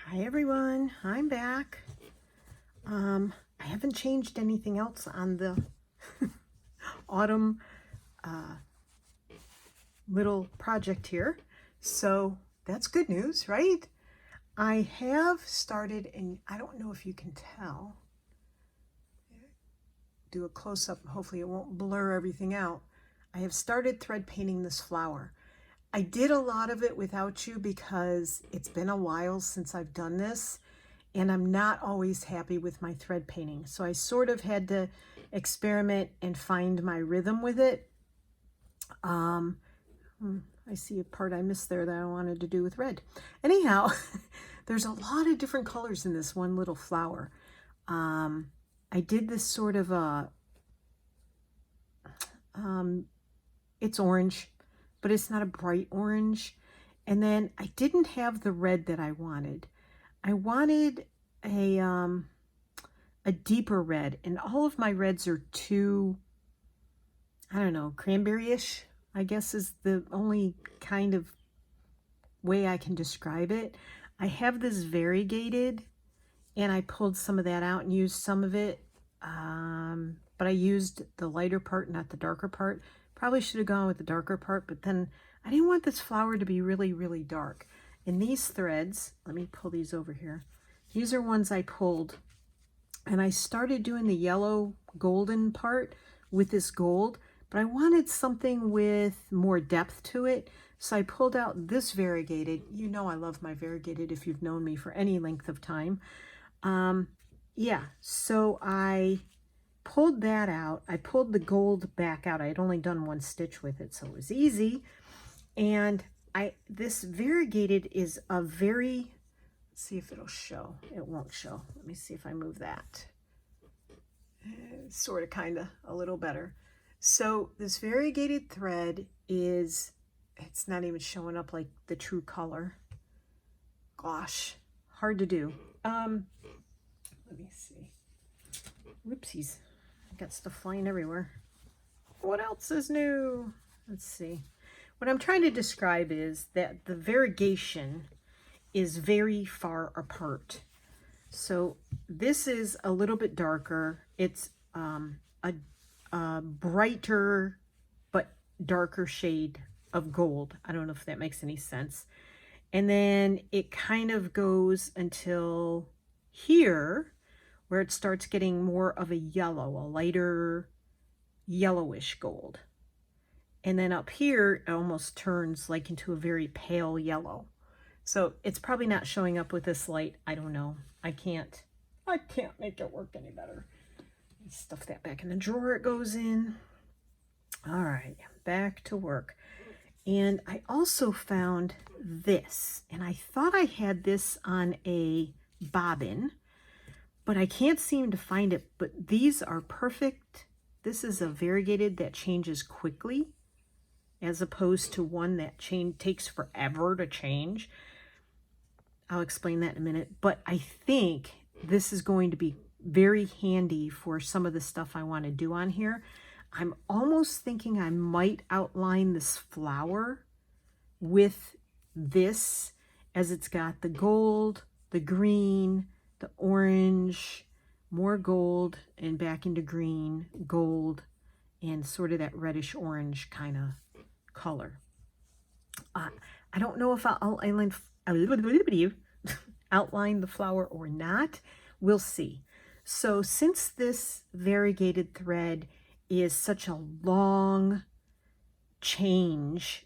Hi everyone, I'm back. I haven't changed anything else on the autumn little project here, so that's good news, right? I have started, and I don't know if you can tell, do a close-up, hopefully it won't blur everything out. I have started thread painting this flower. I did a lot of it without you because it's been a while since I've done this, and I'm not always happy with my thread painting. So I sort of had to experiment and find my rhythm with it. I see a part I missed there that I wanted to do with red. Anyhow, there's a lot of different colors in this one little flower. I did this sort of a, it's orange, but it's not a bright orange. And then I didn't have the red that I wanted. I wanted a deeper red, and all of my reds are too, I don't know, cranberry-ish, I guess is the only kind of way I can describe it. I have this variegated, and I pulled some of that out and used some of it, but I used the lighter part, not the darker part. Probably should have gone with the darker part, but then I didn't want this flower to be really, really dark. And these threads, let me pull these over here. These are ones I pulled, and I started doing the yellow golden part with this gold, but I wanted something with more depth to it. So I pulled out this variegated. You know I love my variegated if you've known me for any length of time. Yeah, so I pulled that out. I pulled the gold back out. I had only done one stitch with it, so it was easy. And this variegated is a very, let's see if it'll show. It won't show. Let me see if I move that. Sort of, kind of, a little better. So this variegated thread is, it's not even showing up like the true color. Gosh, hard to do. Let me see. Whoopsies. I got stuff flying everywhere. What else is new? Let's see. What I'm trying to describe is that the variegation is very far apart. So this is a little bit darker. It's a brighter but darker shade of gold. I don't know if that makes any sense. And then it kind of goes until here, where it starts getting more of a yellow, a lighter yellowish gold. And then up here, it almost turns like into a very pale yellow. So it's probably not showing up with this light. I don't know. I can't make it work any better. Stuff that back in the drawer it goes in. All right, back to work. And I also found this, and I thought I had this on a bobbin, but I can't seem to find it. But these are perfect. This is a variegated that changes quickly, as opposed to one that takes forever to change. I'll explain that in a minute, but I think this is going to be very handy for some of the stuff I want to do on here. I'm almost thinking I might outline this flower with this, as it's got the gold, the green, the orange, more gold, and back into green, gold, and sort of that reddish orange kind of color. I don't know if I'll outline the flower or not. We'll see. So since this variegated thread is such a long change,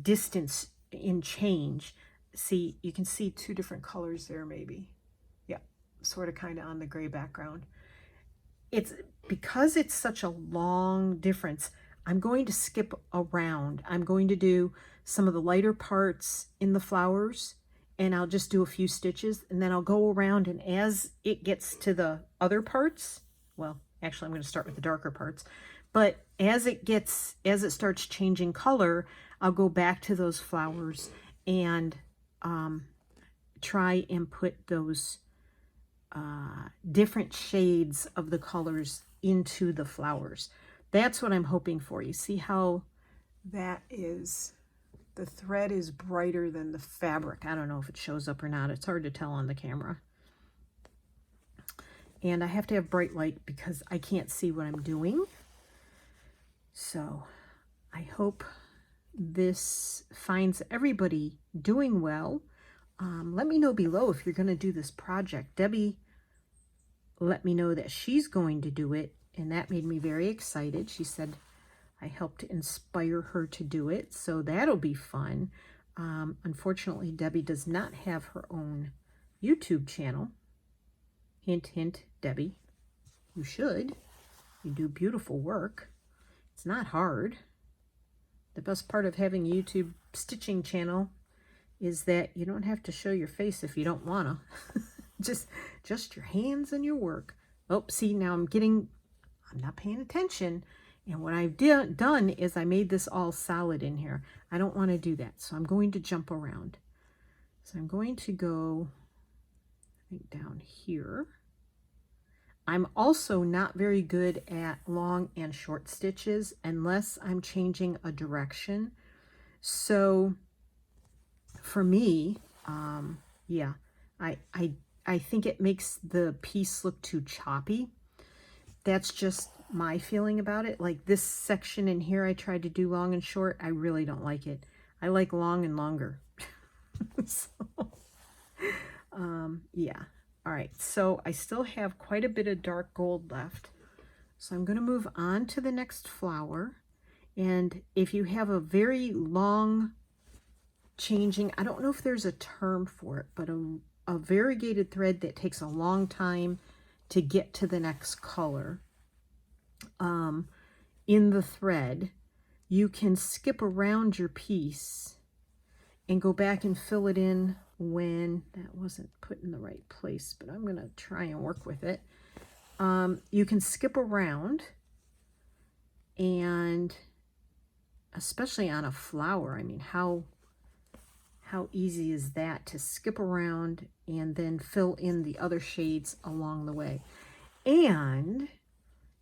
distance in change, see, you can see two different colors there maybe. Yeah, sort of kind of on the gray background. It's because it's such a long difference, I'm going to skip around. I'm going to do some of the lighter parts in the flowers, and I'll just do a few stitches, and then I'll go around, and as it gets to the other parts, well, actually I'm going to start with the darker parts, but as it starts changing color, I'll go back to those flowers and try and put those different shades of the colors into the flowers. That's what I'm hoping for. You see how that is The thread is brighter than the fabric. I don't know if it shows up or not. It's hard to tell on the camera. And I have to have bright light because I can't see what I'm doing. So I hope this finds everybody doing well. Let me know below if you're going to do this project. Debbie let me know that she's going to do it, and that made me very excited. She said I helped inspire her to do it, so that'll be fun. Unfortunately, Debbie does not have her own YouTube channel. Hint, hint, Debbie. You should. You do beautiful work. It's not hard. The best part of having a YouTube stitching channel is that you don't have to show your face if you don't want to. just your hands and your work. Oh, see, now I'm not paying attention. And what I've done is I made this all solid in here. I don't want to do that. So I'm going to jump around. So I'm going to go, I think, down here. I'm also not very good at long and short stitches unless I'm changing a direction. So for me, yeah, I think it makes the piece look too choppy. That's just my feeling about it. Like this section in here, I tried to do long and short. I really don't like it. I like long and longer. So, yeah. All right, so I still have quite a bit of dark gold left. So I'm going to move on to the next flower. And if you have a very long changing, I don't know if there's a term for it, but a variegated thread that takes a long time to get to the next color in the thread, you can skip around your piece and go back and fill it in when that wasn't put in the right place, but I'm going to try and work with it. You can skip around, and especially on a flower, I mean, how easy is that to skip around and then fill in the other shades along the way. And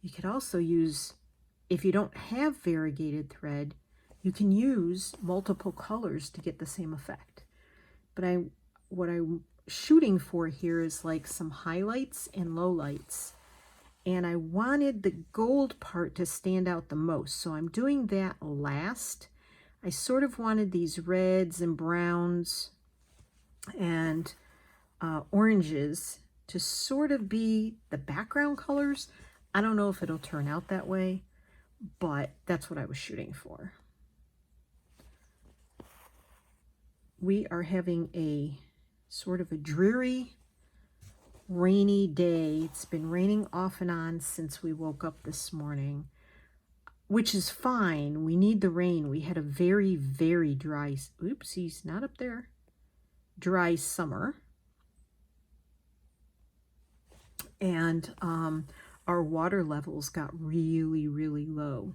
you could also use, if you don't have variegated thread, you can use multiple colors to get the same effect. But what I'm shooting for here is like some highlights and lowlights. And I wanted the gold part to stand out the most. So I'm doing that last. I sort of wanted these reds and browns and oranges to sort of be the background colors. I don't know if it'll turn out that way, but that's what I was shooting for. We are having a sort of a dreary, rainy day. It's been raining off and on since we woke up this morning, which is fine. We need the rain. We had a very, very dry, oops, he's not up there, dry summer. And our water levels got really, really low.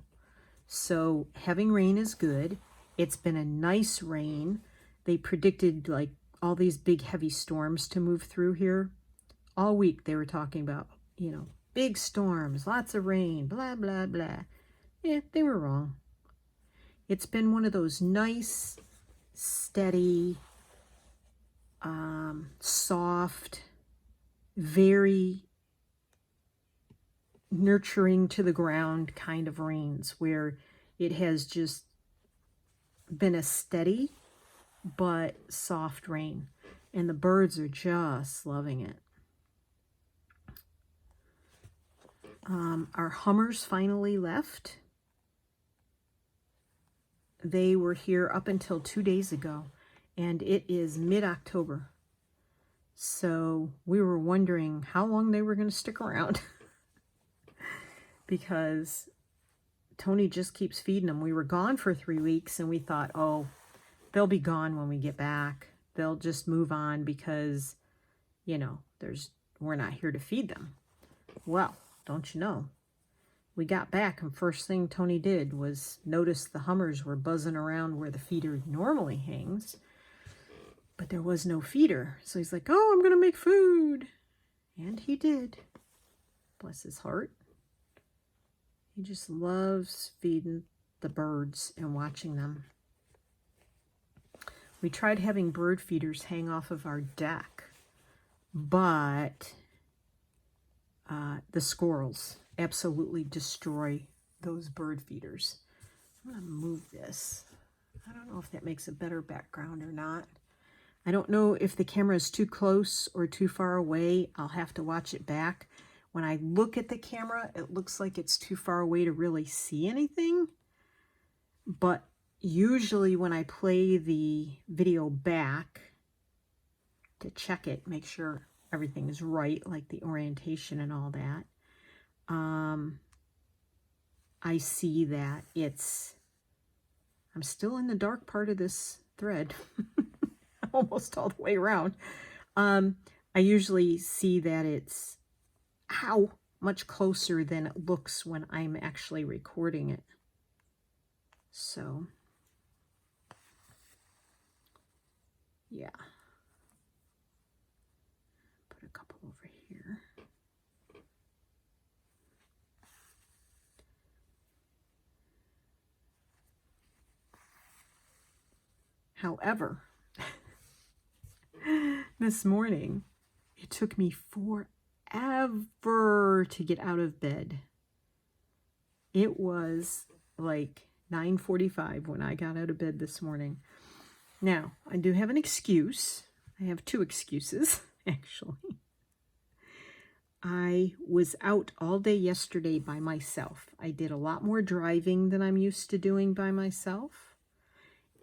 So having rain is good. It's been a nice rain. They predicted like all these big heavy storms to move through here. All week they were talking about, you know, big storms, lots of rain, blah, blah, blah. Yeah, they were wrong. It's been one of those nice, steady, soft, very nurturing to the ground kind of rains where it has just been a steady but soft rain, and the birds are just loving it. Our hummers finally left. They were here up until 2 days ago, and it is mid-October. So we were wondering how long they were going to stick around because Tony just keeps feeding them. We were gone for 3 weeks, and we thought, oh, they'll be gone when we get back. They'll just move on because, you know, we're not here to feed them. Well, don't you know, we got back, and first thing Tony did was notice the hummers were buzzing around where the feeder normally hangs, but there was no feeder. So he's like, oh, I'm going to make food. And he did. Bless his heart. He just loves feeding the birds and watching them. We tried having bird feeders hang off of our deck, but the squirrels absolutely destroy those bird feeders. I'm going to move this. I don't know if that makes a better background or not. I don't know if the camera is too close or too far away. I'll have to watch it back. When I look at the camera, it looks like it's too far away to really see anything. But usually when I play the video back to check it, make sure everything is right, like the orientation and all that, I see that I'm still in the dark part of this thread, almost all the way around. I usually see that it's much closer than it looks when I'm actually recording it. So, yeah. Put a couple over here. However, this morning, it took me forever to get out of bed. It was like 9:45 when I got out of bed this morning. Now, I do have an excuse. I have two excuses, actually. I was out all day yesterday by myself. I did a lot more driving than I'm used to doing by myself.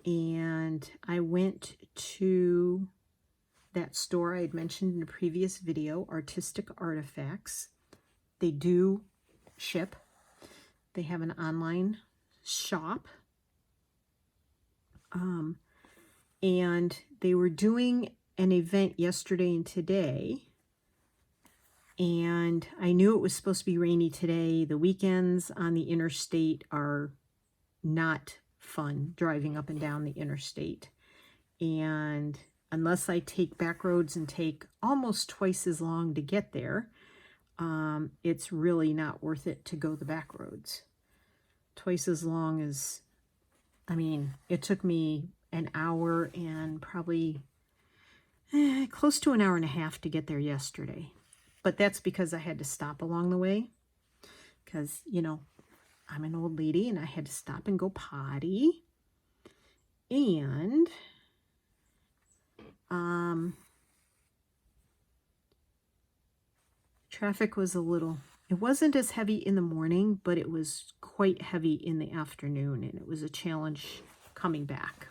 And I went to that store I had mentioned in a previous video, Artistic Artifacts. They do ship. They have an online shop. And they were doing an event yesterday and today. And I knew it was supposed to be rainy today. The weekends on the interstate are not fun, driving up and down the interstate. And unless I take back roads and take almost twice as long to get there, it's really not worth it to go the back roads. Twice as long as, I mean, it took me an hour and probably close to an hour and a half to get there yesterday. But that's because I had to stop along the way. Because, you know, I'm an old lady and I had to stop and go potty. And traffic was it wasn't as heavy in the morning, but it was quite heavy in the afternoon, and it was a challenge coming back.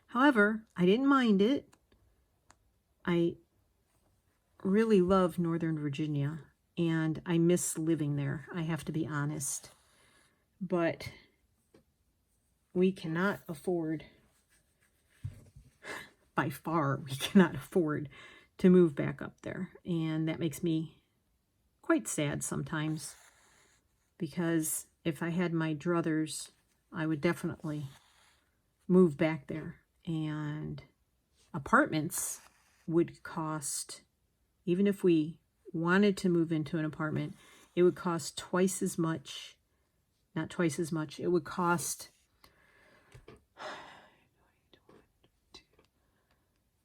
However, I didn't mind it. I really love Northern Virginia, and I miss living there, I have to be honest. But we cannot afford, by far, we cannot afford to move back up there. And that makes me quite sad sometimes, because if I had my druthers, I would definitely move back there. And apartments would cost, even if we wanted to move into an apartment, it would cost twice as much, not twice as much, it would cost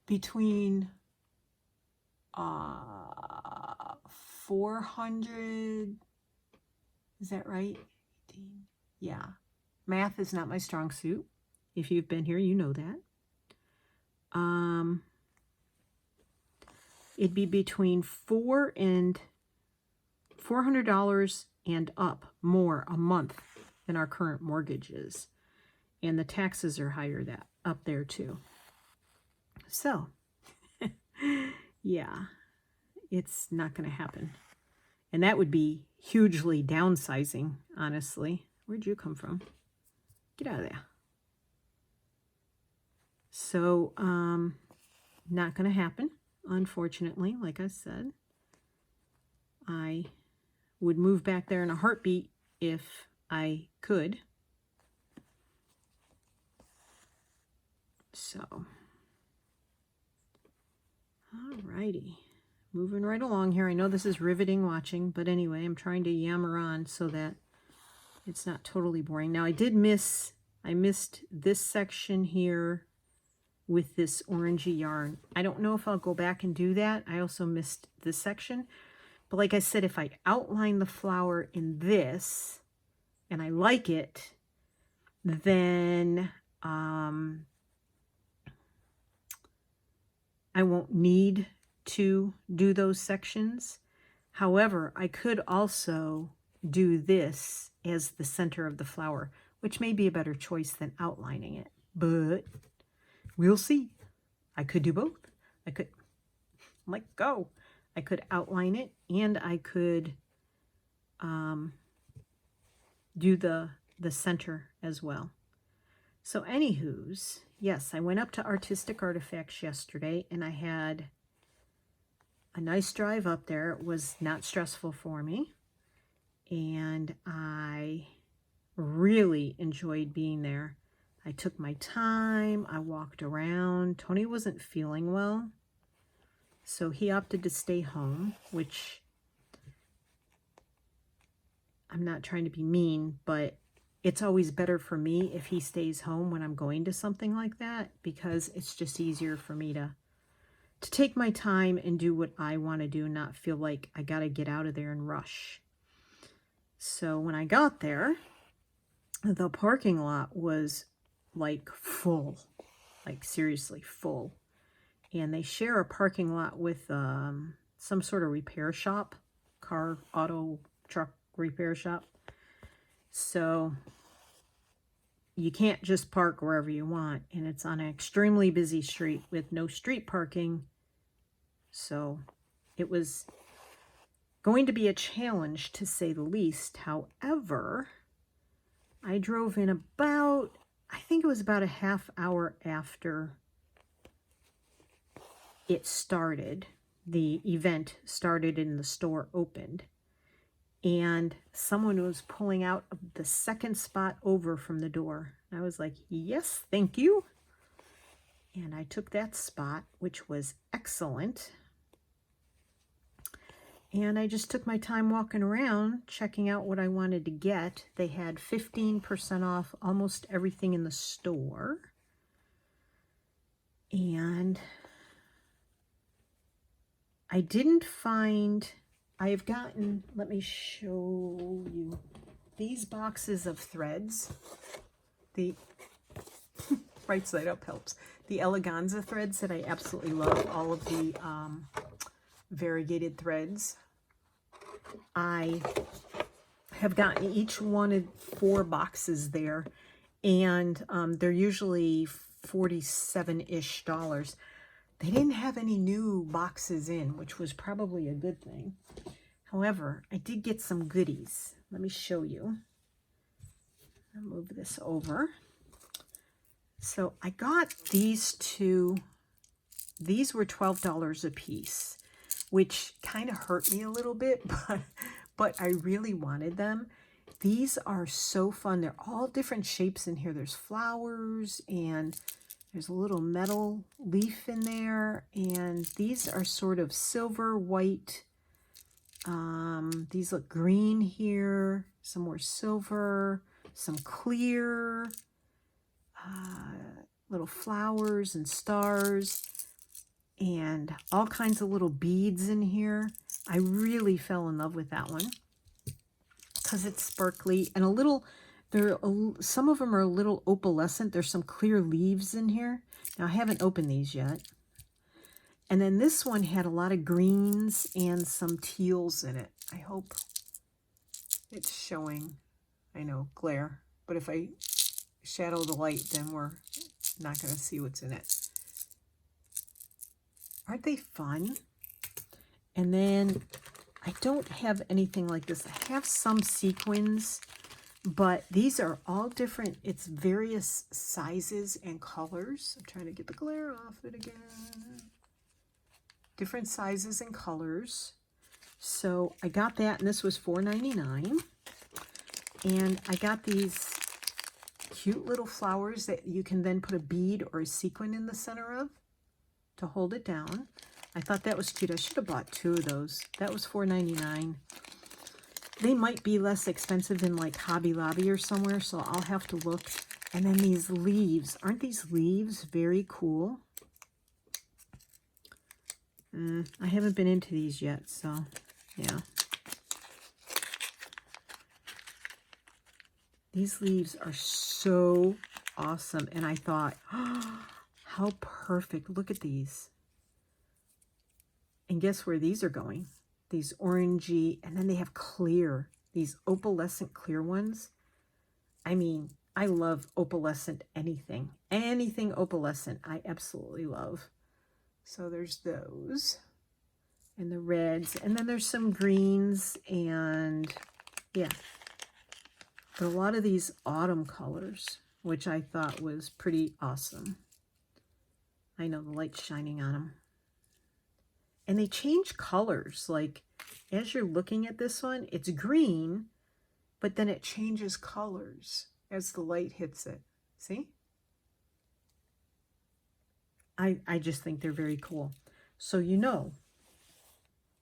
between 400, is that right? Yeah. Math is not my strong suit. If you've been here, you know that. It'd be between $400 and up more a month than our current mortgage is. And the taxes are higher up there too. So, yeah, it's not going to happen. And that would be hugely downsizing, honestly. Where'd you come from? Get out of there. So, not going to happen, unfortunately. Like I said, I would move back there in a heartbeat if I could. So, alrighty. Moving right along here. I know this is riveting watching, but anyway, I'm trying to yammer on so that it's not totally boring. Now, I did miss I missed this section here with this orangey yarn. I don't know if I'll go back and do that. I also missed this section. But like I said, if I outline the flower in this, and I like it, then I won't need to do those sections. However, I could also do this as the center of the flower, which may be a better choice than outlining it, but we'll see. I could do both. I could, go. I could outline it, and I could do the center as well. So anywho's, yes, I went up to Artistic Artifacts yesterday, and I had a nice drive up there. It was not stressful for me, and I really enjoyed being there. I took my time. I walked around. Tony wasn't feeling well, so he opted to stay home, which I'm not trying to be mean, but it's always better for me if he stays home when I'm going to something like that, because it's just easier for me to take my time and do what I want to do and not feel like I got to get out of there and rush. So when I got there, the parking lot was like full, like seriously full. And they share a parking lot with some sort of repair shop, car, auto, truck repair shop. So you can't just park wherever you want, and it's on an extremely busy street with no street parking. So it was going to be a challenge, to say the least. However, I drove in about, I think it was about a half hour after it started. The event started and the store opened. And someone was pulling out of the second spot over from the door. I was like, yes, thank you. And I took that spot, which was excellent. And I just took my time walking around, checking out what I wanted to get. They had 15% off almost everything in the store. And I didn't find... I have gotten, let me show you, these boxes of threads. The right side up helps. The Eleganza threads that I absolutely love, all of the variegated threads. I have gotten each one of 4 boxes there, and they're usually $47-ish. They didn't have any new boxes in, which was probably a good thing. However, I did get some goodies. Let me show you. I'll move this over. So I got these 2. These were $12 a piece, which kind of hurt me a little bit, but I really wanted them. These are so fun. They're all different shapes in here. There's flowers, and there's a little metal leaf in there, and these are sort of silver, white. These look green here, some more silver, some clear, little flowers and stars, and all kinds of little beads in here. I really fell in love with that one because it's sparkly and a little... some of them are a little opalescent. There's some clear leaves in here. Now, I haven't opened these yet. And then this one had a lot of greens and some teals in it. I hope it's showing. I know, glare. But if I shadow the light, then we're not going to see what's in it. Aren't they fun? And then I don't have anything like this. I have some sequins, but these are all different. It's various sizes and colors. I'm trying to get the glare off it again. Different sizes and colors. So I got that, and this was $4.99. And I got these cute little flowers that you can then put a bead or a sequin in the center of to hold it down. I thought that was cute. I should have bought 2 of those. That was $4.99. They might be less expensive in like Hobby Lobby or somewhere, so I'll have to look. And then these leaves. Aren't these leaves very cool? I haven't been into these yet, so yeah. These leaves are so awesome. And I thought, oh, how perfect. Look at these. And guess where these are going? These orangey, and then they have clear, these opalescent clear ones. I mean, I love opalescent anything. Anything opalescent, I absolutely love. So there's those. And the reds. And then there's some greens. And yeah. But a lot of these autumn colors, which I thought was pretty awesome. I know the light's shining on them. And they change colors. Like, as you're looking at this one, it's green, but then it changes colors as the light hits it. See? I just think they're very cool. So you know,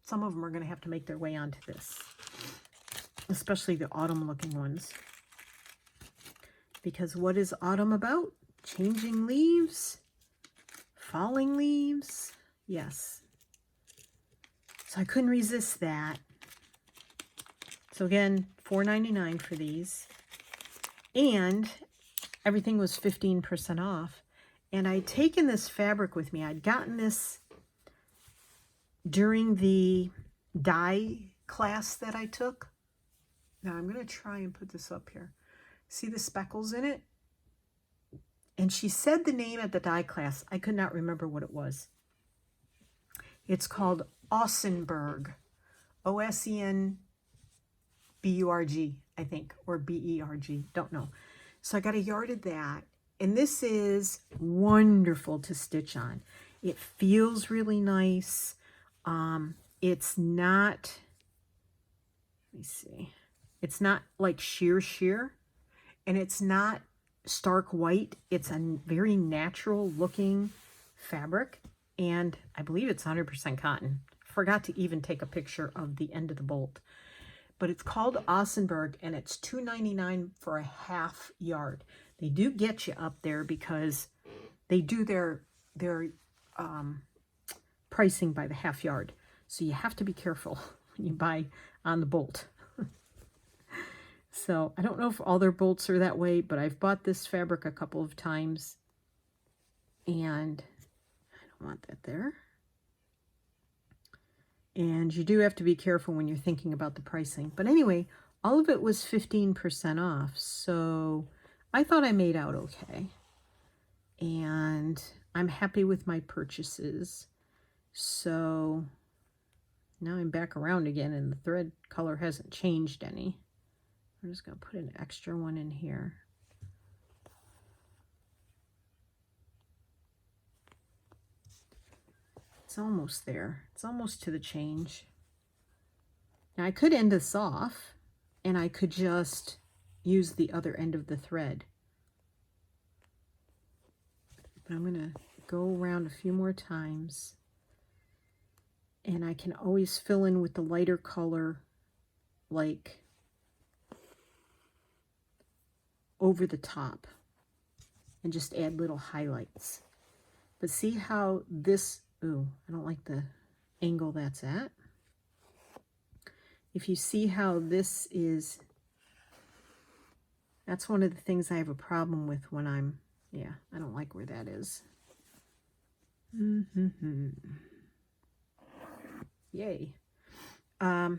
some of them are going to have to make their way onto this. Especially the autumn looking ones. Because what is autumn about? Changing leaves? Falling leaves? Yes. So I couldn't resist that. So again, $4.99 for these. And everything was 15% off. And I'd taken this fabric with me. I'd gotten this during the dye class that I took. Now I'm going to try and put this up here. See the speckles in it? And she said the name at the dye class. I could not remember what it was. It's called Ossenberg. O-S-E-N-B-U-R-G, I think, or B-E-R-G, don't know. So I got a yard of that, and this is wonderful to stitch on. It feels really nice. It's not, let me see, it's not like sheer, and it's not stark white. It's a very natural looking fabric, and I believe it's 100% cotton. Forgot to even take a picture of the end of the bolt. But it's called Ossenberg, and it's $2.99 for a half yard. They do get you up there because they do their pricing by the half yard. So you have to be careful when you buy on the bolt. So I don't know if all their bolts are that way, but I've bought this fabric a couple of times. And I don't want that there. And you do have to be careful when you're thinking about the pricing. But anyway, all of it was 15% off. So I thought I made out okay. And I'm happy with my purchases. So now I'm back around again, and the thread color hasn't changed any. I'm just going to put an extra one in here. It's almost there. It's almost to the change. Now I could end this off, and I could just use the other end of the thread. But I'm going to go around a few more times. And I can always fill in with the lighter color, like over the top, and just add little highlights. But see how this, ooh, I don't like the angle that's at. If you see how this is, that's one of the things I have a problem with when I'm, yeah, I don't like where that is. Yay. I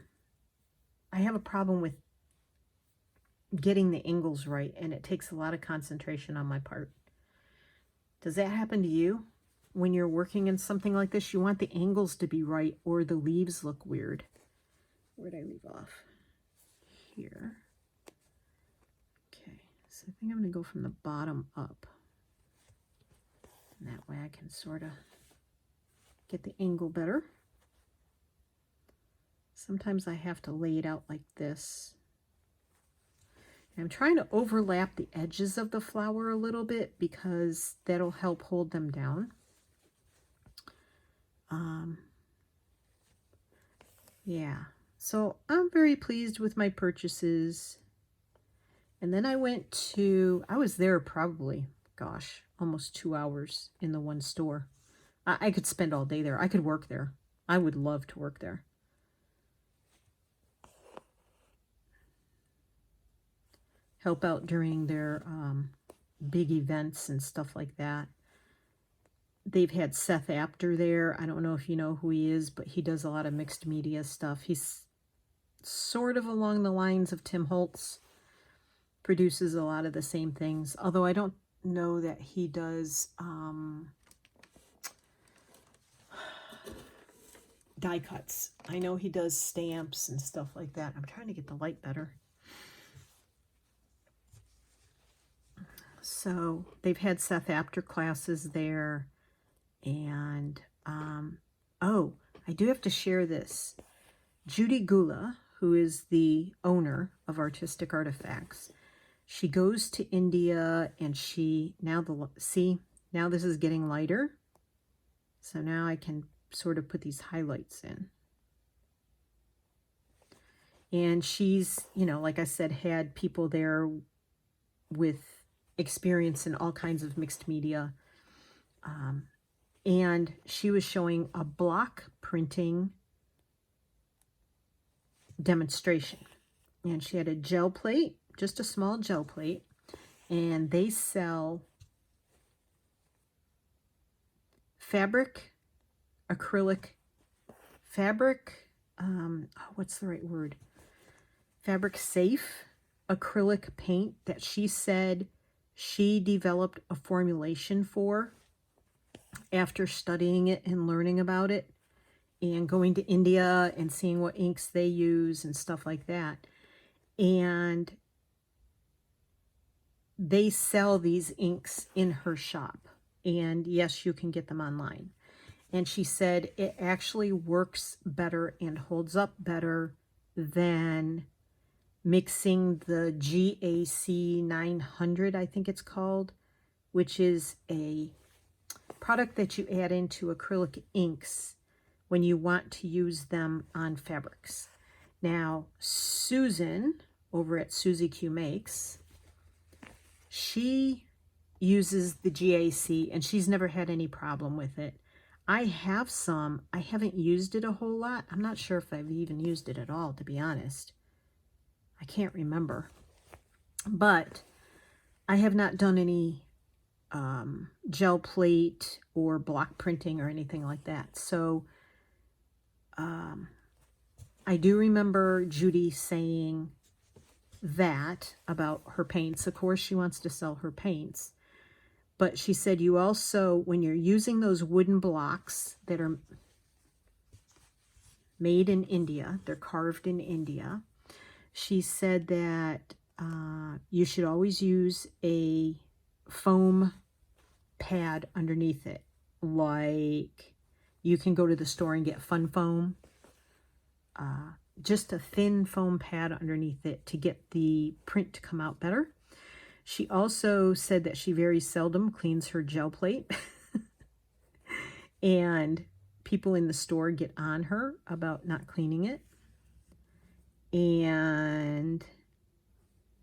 have a problem with getting the angles right, and it takes a lot of concentration on my part. Does that happen to you? When you're working in something like this, you want the angles to be right, or the leaves look weird. Where'd I leave off? Here. Okay, so I think I'm going to go from the bottom up. And that way I can sort of get the angle better. Sometimes I have to lay it out like this. And I'm trying to overlap the edges of the flower a little bit because that'll help hold them down. Yeah, so I'm very pleased with my purchases. And then I was there probably, gosh, almost 2 hours in the one store. I could spend all day there. I could work there. I would love to work there. Help out during their big events and stuff like that. They've had Seth Apter there. I don't know if you know who he is, but he does a lot of mixed media stuff. He's sort of along the lines of Tim Holtz. Produces a lot of the same things. Although I don't know that he does die cuts. I know he does stamps and stuff like that. I'm trying to get the light better. So they've had Seth Apter classes there. And, oh, I do have to share this. Judy Gula, who is the owner of Artistic Artifacts, she goes to India and now this is getting lighter. So now I can sort of put these highlights in. And she's, like I said, had people there with experience in all kinds of mixed media. And she was showing a block printing demonstration. And she had a gel plate, just a small gel plate. And they sell what's the right word? Fabric safe acrylic paint that she said she developed a formulation for after studying it and learning about it and going to India and seeing what inks they use and stuff like that. And they sell these inks in her shop. And yes, you can get them online. And she said it actually works better and holds up better than mixing the GAC 900, I think it's called, which is a product that you add into acrylic inks when you want to use them on fabrics. Now, Susan over at Susie Q Makes, she uses the GAC and she's never had any problem with it. I have some. I haven't used it a whole lot. I'm not sure if I've even used it at all, to be honest. I can't remember. But I have not done any gel plate or block printing or anything like that. So I do remember Judy saying that about her paints. Of course, she wants to sell her paints. But she said you also, when you're using those wooden blocks that are made in India, they're carved in India, she said that you should always use a foam pad underneath it. Like you can go to the store and get Fun Foam. Just a thin foam pad underneath it to get the print to come out better. She also said that she very seldom cleans her gel plate. And people in the store get on her about not cleaning it. And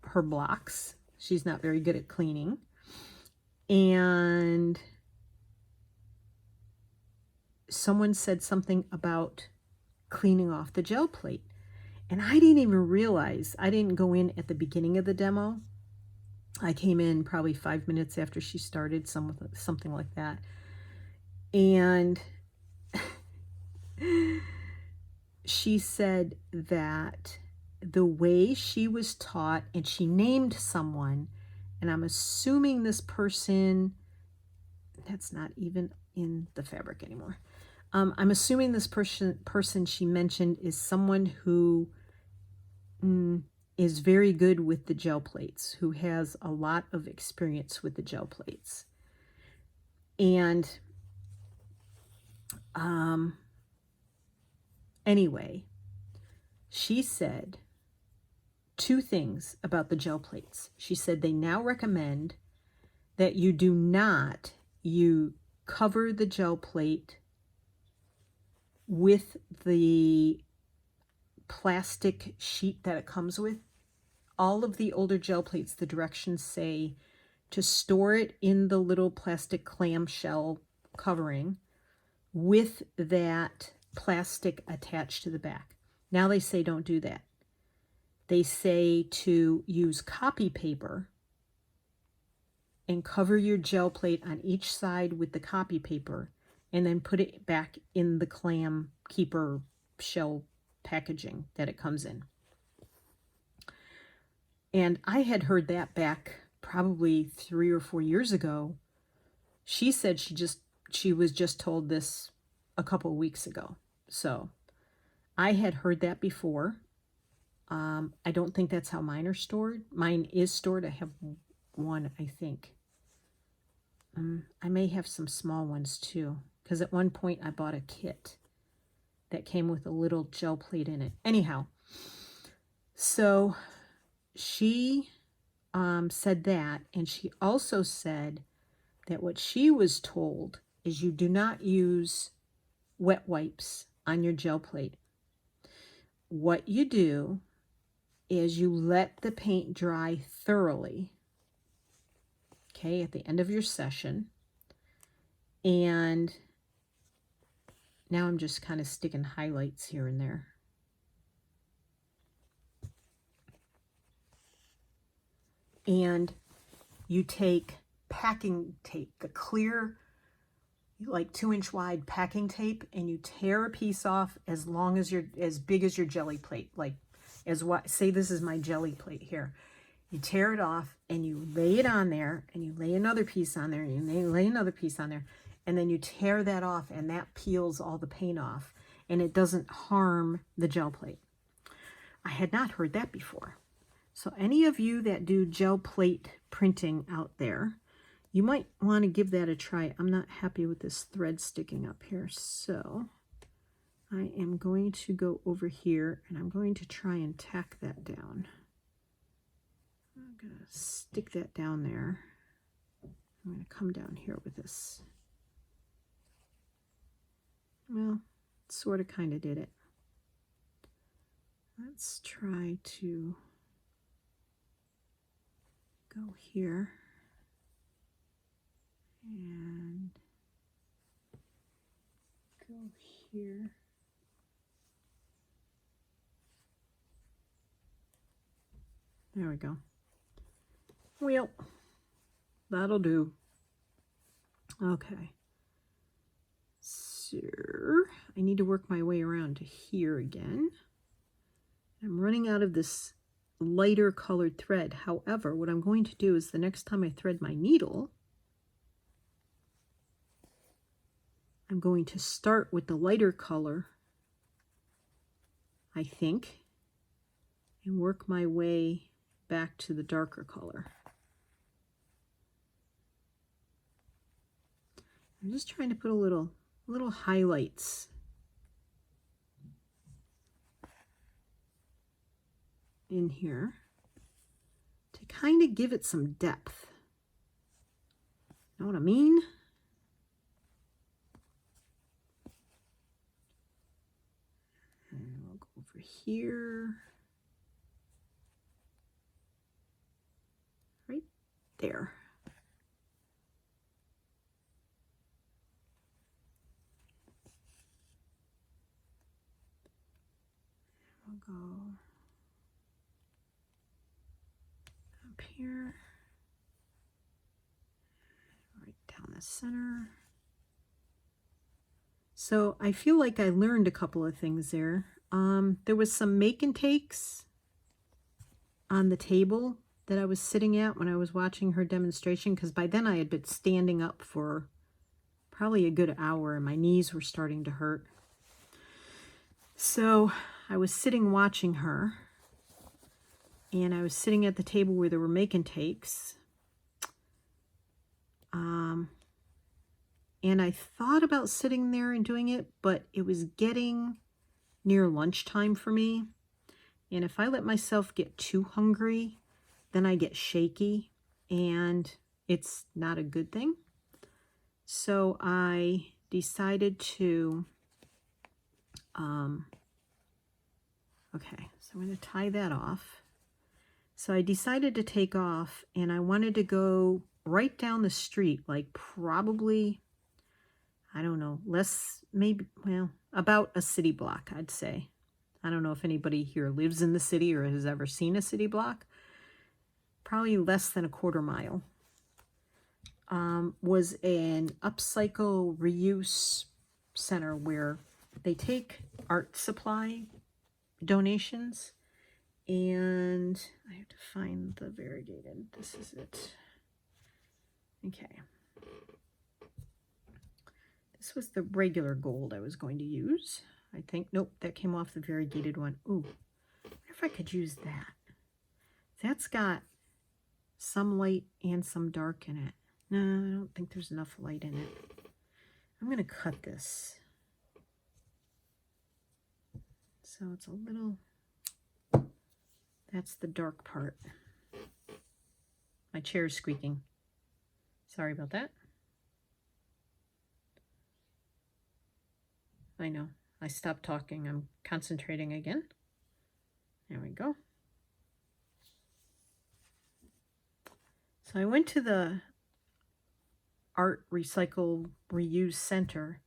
her blocks, she's not very good at cleaning. And someone said something about cleaning off the gel plate. And I didn't even realize, I didn't go in at the beginning of the demo. I came in probably 5 minutes after she started, something like that. And she said that the way she was taught, and she named someone, and I'm assuming this person, that's not even in the fabric anymore. I'm assuming this person she mentioned is someone who is very good with the gel plates, who has a lot of experience with the gel plates. And anyway, she said 2 things about the gel plates. She said they now recommend that you do not, you cover the gel plate with the plastic sheet that it comes with all of the older gel plates, the directions say to store it in the little plastic clamshell covering with that plastic attached to the back. Now they say don't do that. They say to use copy paper and cover your gel plate on each side with the copy paper and then put it back in the clam keeper shell packaging that it comes in. And I had heard that back probably 3 or 4 years ago. She said she was just told this a couple of weeks ago. So I had heard that before. I don't think that's how mine are stored. Mine is stored. I have one, I think. I may have some small ones too, because at one point I bought a kit that came with a little gel plate in it. Anyhow, so she said that, and she also said that what she was told is you do not use wet wipes on your gel plate. What you do is you let the paint dry thoroughly, okay, at the end of your session. And now I'm just kind of sticking highlights here and there. And you take packing tape, the clear, like 2-inch wide packing tape, and you tear a piece off as big as your jelly plate. Like, say this is my jelly plate here. You tear it off and you lay it on there, and you lay another piece on there, and you lay another piece on there, and then you tear that off, and that peels all the paint off, and it doesn't harm the gel plate. I had not heard that before. So any of you that do gel plate printing out there, you might want to give that a try. I'm not happy with this thread sticking up here, so I am going to go over here and I'm going to try and tack that down. I'm going to stick that down there. I'm going to come down here with this. Well, sort of kind of did it. Let's try to go here and go here. There we go. Well, that'll do. Okay. So I need to work my way around to here again. I'm running out of this lighter colored thread. However, what I'm going to do is the next time I thread my needle, I'm going to start with the lighter color, I think, and work my way back to the darker color. I'm just trying to put a little highlights in here to kind of give it some depth. Know what I mean? And we'll go over here. Right there. We'll go up here, right down the center. So I feel like I learned a couple of things there. There was some make and takes on the table that I was sitting at when I was watching her demonstration, because by then I had been standing up for probably a good hour and my knees were starting to hurt. So I was sitting watching her, and I was sitting at the table where they were making takes. And I thought about sitting there and doing it, but it was getting near lunchtime for me. And if I let myself get too hungry, then I get shaky, and it's not a good thing. So I decided to, okay, so I'm going to tie that off. So I decided to take off, and I wanted to go right down the street, like probably, I don't know, less, maybe, well, about a city block, I'd say. I don't know if anybody here lives in the city or has ever seen a city block. Probably less than a quarter mile. Was an upcycle reuse center where they take art supply donations, and I have to find the variegated. This is it. Okay. This was the regular gold I was going to use. I think, nope, that came off the variegated one. Ooh, I wonder if I could use that. That's got some light and some dark in it. No, I don't think there's enough light in it. I'm going to cut this. So it's a little, that's the dark part. My chair's squeaking. Sorry about that. I know. I stopped talking. I'm concentrating again. There we go. So I went to the Art Recycle Reuse Center.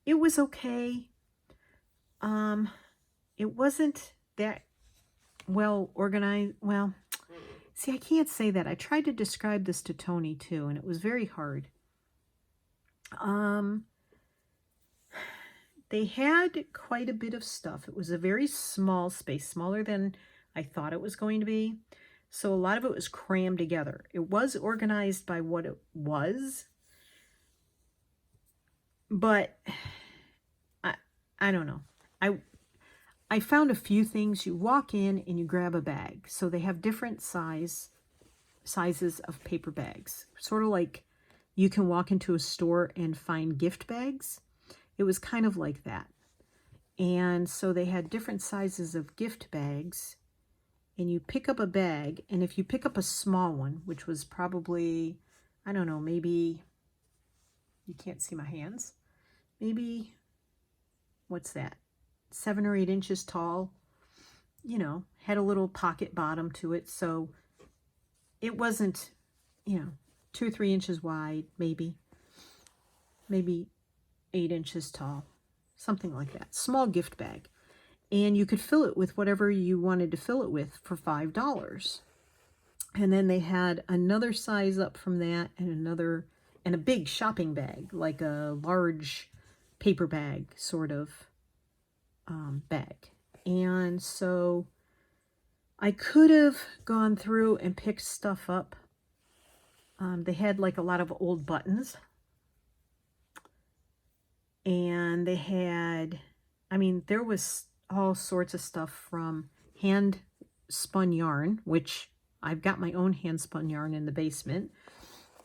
It was okay. It wasn't that well organized. Well, see, I can't say that. I tried to describe this to Tony too, and it was very hard. They had quite a bit of stuff. It was a very small space, smaller than I thought it was going to be. So a lot of it was crammed together. It was organized by what it was, but I don't know. I found a few things. You walk in and you grab a bag. So they have different sizes of paper bags. Sort of like you can walk into a store and find gift bags. It was kind of like that. And so they had different sizes of gift bags, and you pick up a bag, and if you pick up a small one, which was probably, I don't know, maybe, you can't see my hands, maybe, what's that, 7 or 8 inches tall, you know, had a little pocket bottom to it, so it wasn't, you know, 2 or 3 inches wide, maybe 8 inches tall, something like that. Small gift bag. And you could fill it with whatever you wanted to fill it with for $5. And then they had another size up from that, and another, and a big shopping bag, like a large paper bag sort of bag. And so I could have gone through and picked stuff up. They had like a lot of old buttons. And they had, I mean, there was all sorts of stuff from hand spun yarn, which I've got my own hand spun yarn in the basement,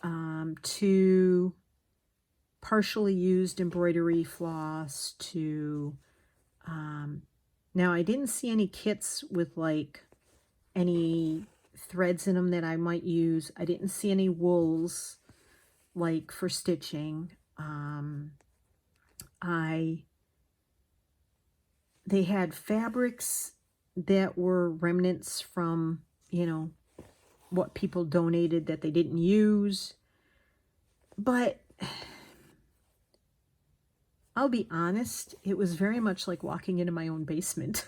to partially used embroidery floss, to, now I didn't see any kits with like any threads in them that I might use. I didn't see any wools like for stitching. They had fabrics that were remnants from, you know, what people donated that they didn't use. But I'll be honest, it was very much like walking into my own basement.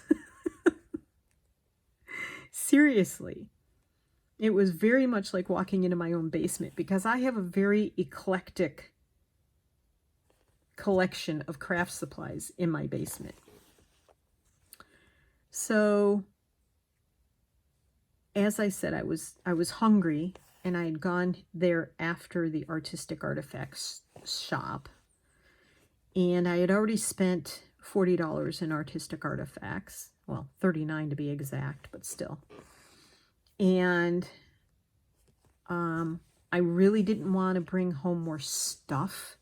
Seriously. It was very much like walking into my own basement, because I have a very eclectic collection of craft supplies in my basement. So, as I said, I was hungry, and I had gone there after the Artistic Artifacts shop, and I had already spent $40 in Artistic Artifacts. Well, $39 to be exact, but still. And I really didn't want to bring home more stuff.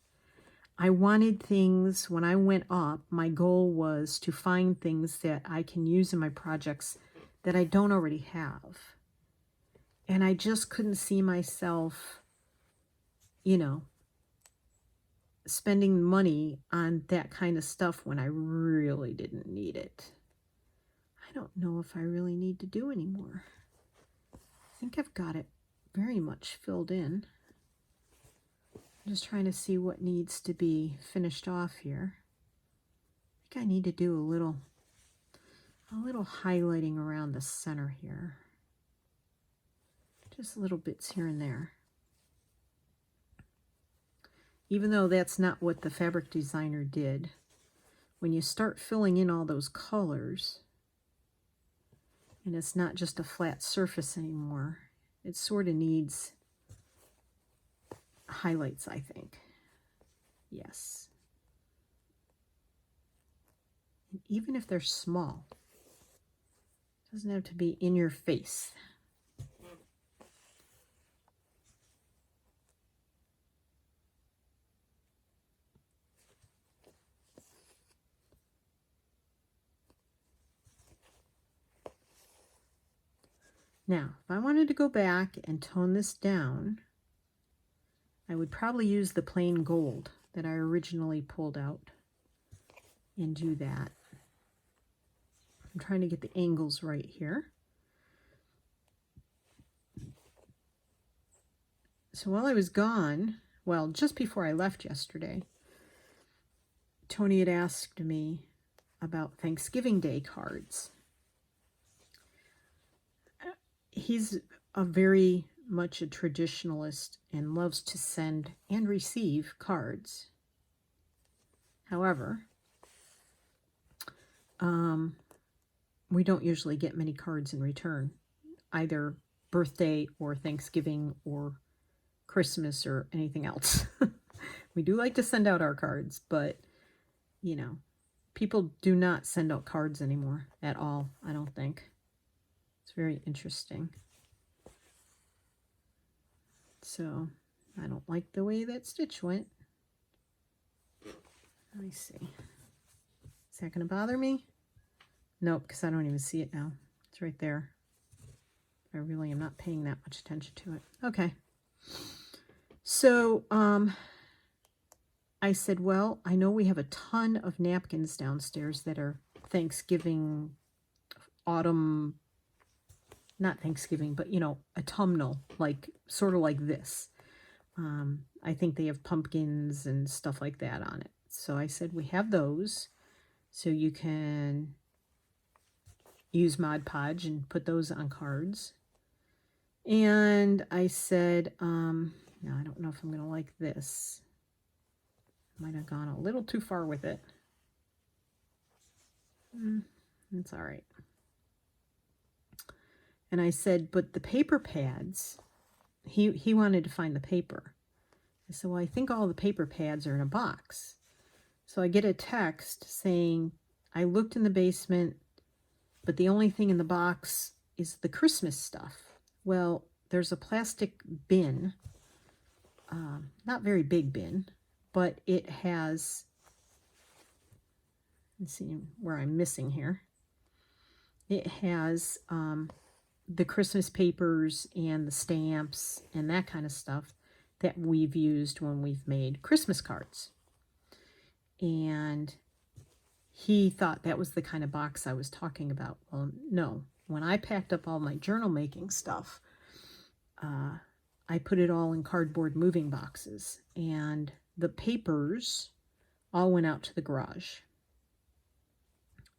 I wanted things, when I went up, my goal was to find things that I can use in my projects that I don't already have. And I just couldn't see myself, you know, spending money on that kind of stuff when I really didn't need it. I don't know if I really need to do anymore. think I've got it very much filled in. I'm just trying to see what needs to be finished off here. I think I need to do a little highlighting around the center here. Just little bits here and there. Even though that's not what the fabric designer did, when you start filling in all those colors, and it's not just a flat surface anymore, it sort of needs highlights, I think. Yes. And even if they're small, it doesn't have to be in your face. Now, if I wanted to go back and tone this down, I would probably use the plain gold that I originally pulled out and do that. I'm trying to get the angles right here. So while I was gone, well, just before I left yesterday, Tony had asked me about Thanksgiving Day cards. He's a very much a traditionalist and loves to send and receive cards. However, we don't usually get many cards in return, either birthday or Thanksgiving or Christmas or anything else. We do like to send out our cards, but, you know, people do not send out cards anymore at all, I don't think. It's very interesting. So, I don't like the way that stitch went. Let me see. Is that going to bother me? Nope, because I don't even see it now. It's right there. I really am not paying that much attention to it. Okay. So, I said, well, I know we have a ton of napkins downstairs that are Thanksgiving, autumn, not Thanksgiving, but, you know, autumnal, like, sort of like this. I think they have pumpkins and stuff like that on it. So I said, we have those, so you can use Mod Podge and put those on cards. And I said, no, I don't know if I'm going to like this. Might have gone a little too far with it. It's all right. And I said, but the paper pads, he wanted to find the paper. I said, well, I think all the paper pads are in a box. So I get a text saying, I looked in the basement, but the only thing in the box is the Christmas stuff. Well, there's a plastic bin, not very big bin, but it has, let's see where I'm missing here. It has the Christmas papers and the stamps and that kind of stuff that we've used when we've made Christmas cards. And he thought that was the kind of box I was talking about. Well, no. When I packed up all my journal making stuff, I put it all in cardboard moving boxes. And the papers all went out to the garage.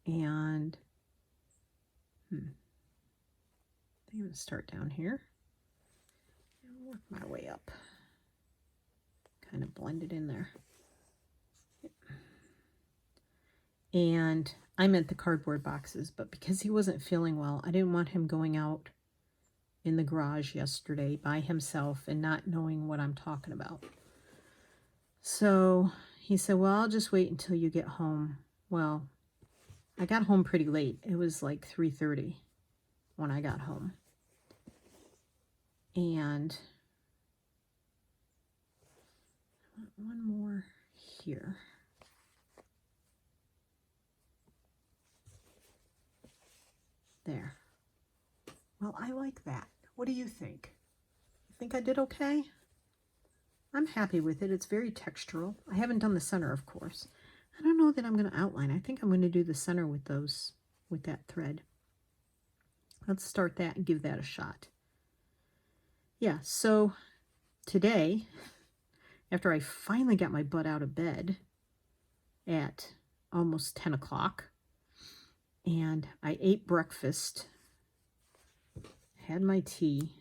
And I think I'm going to start down here and work my way up. Kind of blend it in there. And I meant the cardboard boxes, but because he wasn't feeling well, I didn't want him going out in the garage yesterday by himself and not knowing what I'm talking about. So he said, well, I'll just wait until you get home. Well, I got home pretty late. It was like 3:30 when I got home. And one more here. There. Well, I like that. What do you think? You think I did okay? I'm happy with it. It's very textural. I haven't done the center, of course. I don't know that I'm going to outline. I think I'm going to do the center with that thread. Let's start that and give that a shot. yeah, so today, after I finally got my butt out of bed at almost 10 o'clock, and I ate breakfast, had my tea.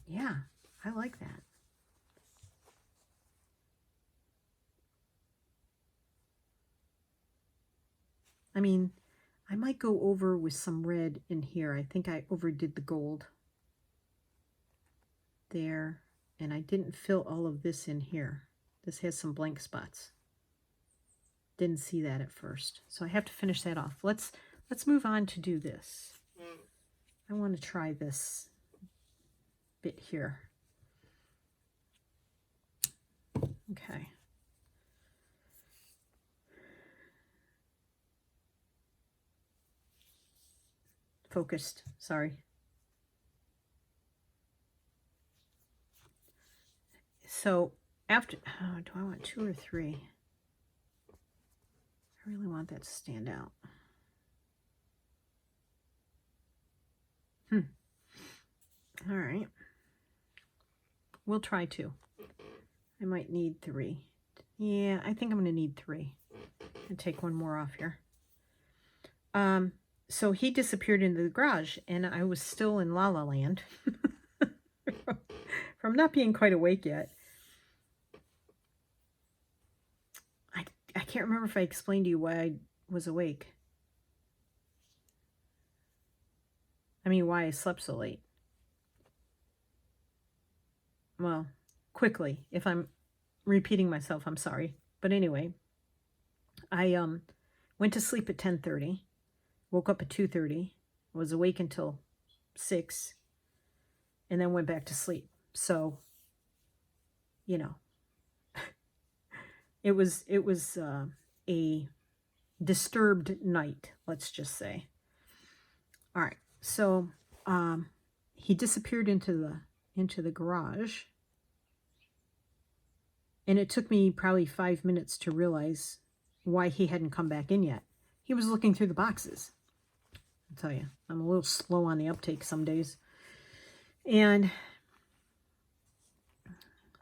Yeah, I like that. I mean, I might go over with some red in here. I think I overdid the gold there, and I didn't fill all of this in here. This has some blank spots. Didn't see that at first, so I have to finish that off. Let's move on to do this. I want to try this bit here. Okay. Focused, sorry. So after, do I want 2 or 3? I really want that to stand out. All right. We'll try 2. I might need 3. Yeah, I think I'm going to need 3. And take one more off here. So he disappeared into the garage, and I was still in La La Land from not being quite awake yet. I can't remember if I explained to you why I was awake. I mean, why I slept so late. Well, quickly, if I'm repeating myself, I'm sorry. But anyway, I went to sleep at 10:30, woke up at 2:30, was awake until 6, and then went back to sleep. So, you know, it was a disturbed night, let's just say. All right, so he disappeared into the garage, and it took me probably 5 minutes to realize why he hadn't come back in yet. He was looking through the boxes. I'll tell you, I'm a little slow on the uptake some days. And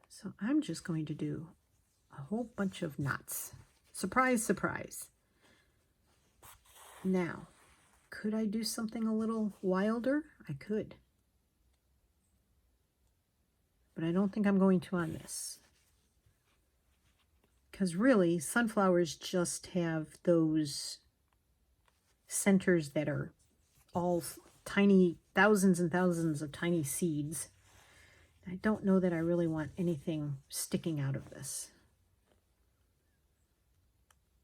so I'm just going to do a whole bunch of knots. Surprise, surprise. Now, could I do something a little wilder? I could. But I don't think I'm going to on this. Because really, sunflowers just have those centers that are all tiny, thousands and thousands of tiny seeds. I don't know that I really want anything sticking out of this.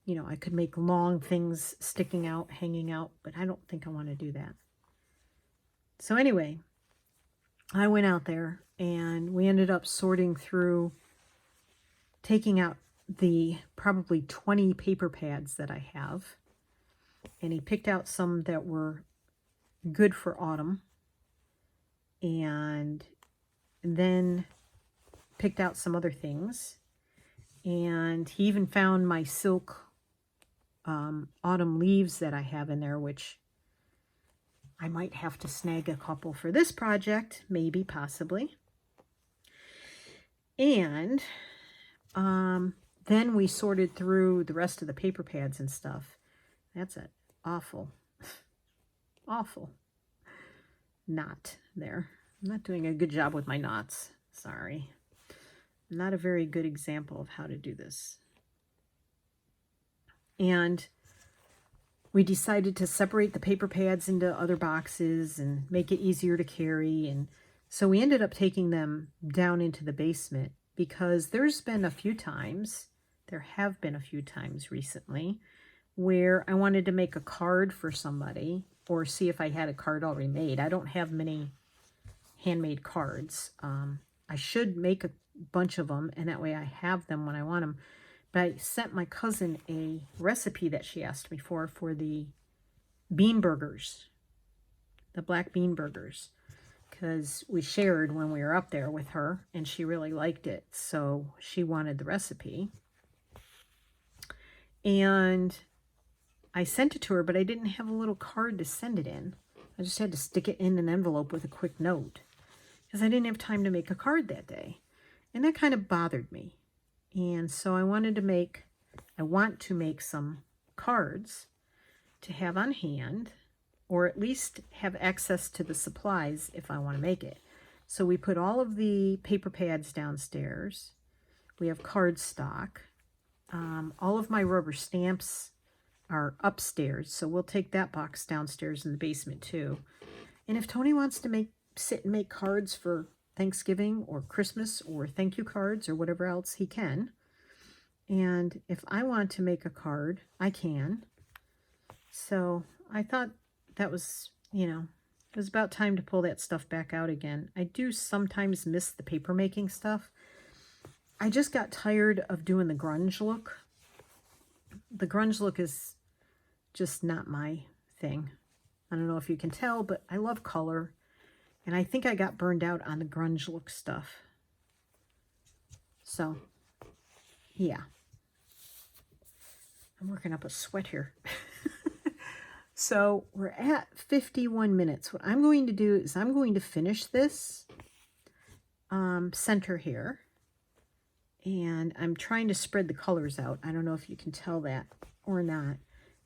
You know, I could make long things sticking out, hanging out, but I don't think I want to do that. So anyway, I went out there and we ended up sorting through, taking out the probably 20 paper pads that I have. And he picked out some that were good for autumn. And then picked out some other things. And he even found my silk autumn leaves that I have in there, which I might have to snag a couple for this project, maybe, possibly. And then we sorted through the rest of the paper pads and stuff. That's an awful knot there. I'm not doing a good job with my knots. Sorry. Not a very good example of how to do this. And we decided to separate the paper pads into other boxes and make it easier to carry. And so we ended up taking them down into the basement because there have been a few times recently where I wanted to make a card for somebody or see if I had a card already made. I don't have many handmade cards. I should make a bunch of them, and that way I have them when I want them. But I sent my cousin a recipe that she asked me for the bean burgers, the black bean burgers, because we shared when we were up there with her, and she really liked it, so she wanted the recipe. And I sent it to her, but I didn't have a little card to send it in. I just had to stick it in an envelope with a quick note because I didn't have time to make a card that day. And that kind of bothered me. And so I want to make some cards to have on hand, or at least have access to the supplies if I want to make it. So we put all of the paper pads downstairs. We have cardstock. All of my rubber stamps are upstairs, so we'll take that box downstairs in the basement too. And if Tony wants to sit and make cards for Thanksgiving or Christmas or thank you cards or whatever else, he can. And if I want to make a card, I can. So I thought that was, it was about time to pull that stuff back out again. I do sometimes miss the paper making stuff. I just got tired of doing the grunge look. The grunge look is just not my thing. I don't know if you can tell, but I love color. And I think I got burned out on the grunge look stuff. So, yeah. I'm working up a sweat here. So we're at 51 minutes. What I'm going to do is I'm going to finish this center here. And I'm trying to spread the colors out. I don't know if you can tell that or not.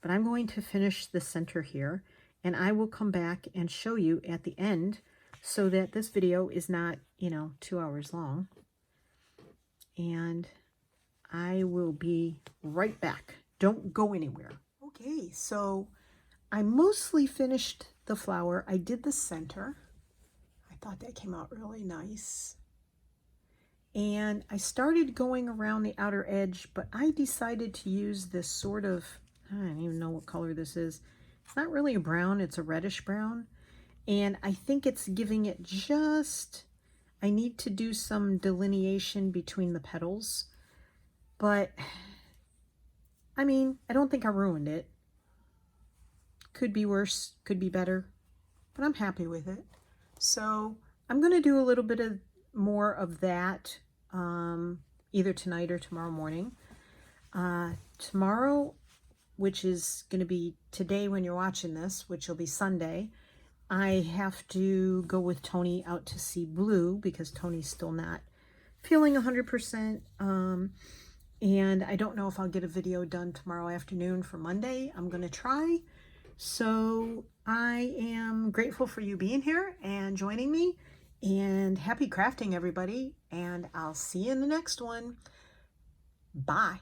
But I'm going to finish the center here. And I will come back and show you at the end so that this video is not, 2 hours long. And I will be right back. Don't go anywhere. Okay, so I mostly finished the flower. I did the center. I thought that came out really nice. And I started going around the outer edge, but I decided to use this sort of, I don't even know what color this is. It's not really a brown, it's a reddish brown. And I think it's giving it I need to do some delineation between the petals. But, I don't think I ruined it. Could be worse, could be better, but I'm happy with it. So I'm going to do a little bit more of that either tonight or tomorrow morning. Tomorrow, which is going to be today when you're watching this, which will be Sunday, I have to go with Tony out to see Blue because Tony's still not feeling 100%. And I don't know if I'll get a video done tomorrow afternoon for Monday. I'm going to try. So I am grateful for you being here and joining me, and happy crafting, everybody. And I'll see you in the next one. Bye.